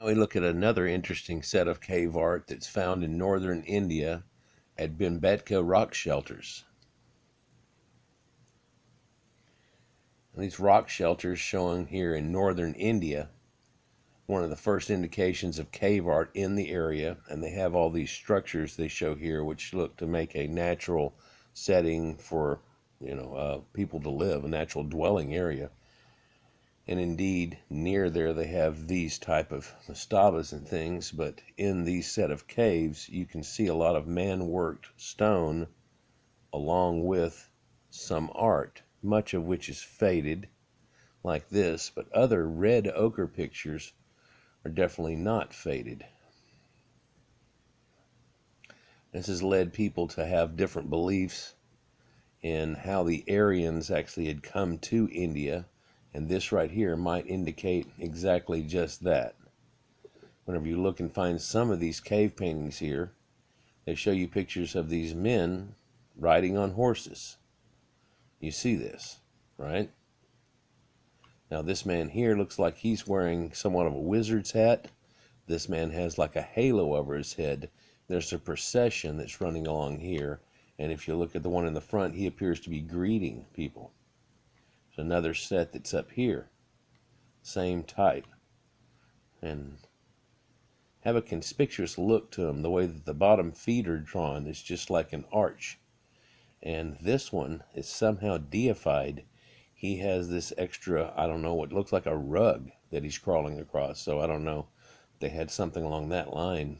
We look at another interesting set of cave art that's found in northern India at Bhimbetka rock shelters. And these rock shelters shown here in northern India, one of the first indications of cave art in the area, and they have all these structures they show here which look to make a natural setting for people to live, a natural dwelling area. And indeed, near there they have these type of mastabas and things, but in these set of caves you can see a lot of man-worked stone along with some art, much of which is faded like this, but other red ochre pictures are definitely not faded. This has led people to have different beliefs in how the Aryans actually had come to India, and this right here might indicate exactly just that. Whenever you look and find some of these cave paintings here, they show you pictures of these men riding on horses. You see this, right? Now this man here looks like he's wearing somewhat of a wizard's hat. This man has like a halo over his head. There's a procession that's running along here, and if you look at the one in the front, he appears to be greeting people. There's another set that's up here, same type, and have a conspicuous look to them. The way that the bottom feet are drawn is just like an arch, and this one is somehow deified. He has this extra, I don't know, what looks like a rug that he's crawling across. So I don't know if they had something along that line,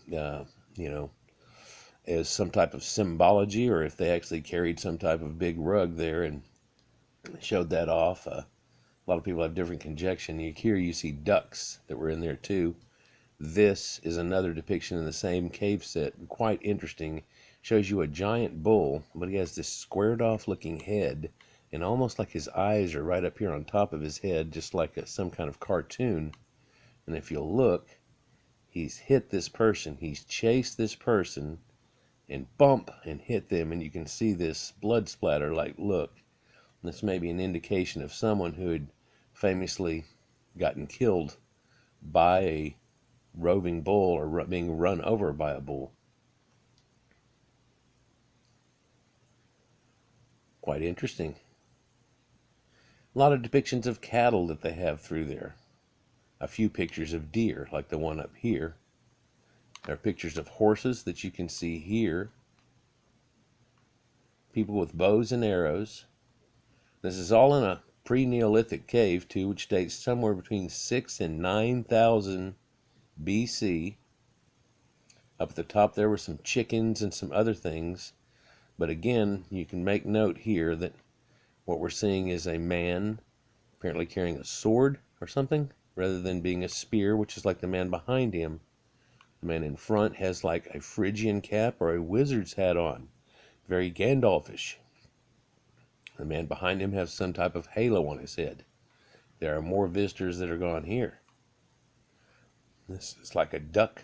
as some type of symbology, or if they actually carried some type of big rug there and showed that off. A lot of people have different conjecture. Here you see ducks that were in there too. This is another depiction in the same cave set, quite interesting. Shows you a giant bull, but he has this squared off looking head, and almost like his eyes are right up here on top of his head, just like some kind of cartoon. And if you look, he's hit this person, he's chased this person, and bump, and hit them, and you can see this blood splatter. Like, look, this may be an indication of someone who had famously gotten killed by a roving bull, or being run over by a bull. Quite interesting. A lot of depictions of cattle that they have through there. A few pictures of deer, like the one up here. There are pictures of horses that you can see here. People with bows and arrows. This is all in a pre-Neolithic cave too, which dates somewhere between 6 and 9,000 BC. Up at the top there were some chickens and some other things. But again, you can make note here that what we're seeing is a man apparently carrying a sword or something, rather than being a spear, which is like the man behind him. The man in front has like a Phrygian cap or a wizard's hat on. Very Gandalfish. The man behind him has some type of halo on his head. There are more visitors that are gone here. This is like a duck.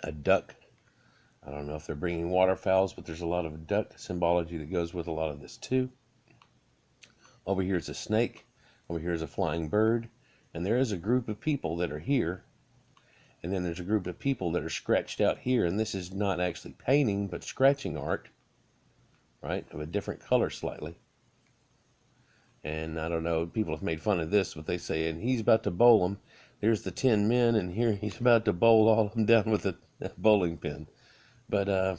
A duck. I don't know if they're bringing waterfowls, but there's a lot of duck symbology that goes with a lot of this too. Over here is a snake. Over here is a flying bird. And there is a group of people that are here. And then there's a group of people that are scratched out here. And this is not actually painting, but scratching art. Right? Of a different color slightly. And I don't know, people have made fun of this, but they say, and he's about to bowl them. There's the 10 men, and here he's about to bowl all of them down with a bowling pin. But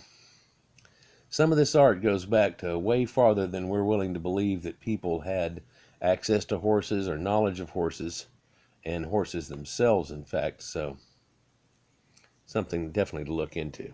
some of this art goes back to way farther than we're willing to believe that people had access to horses or knowledge of horses, and horses themselves, in fact. So something definitely to look into.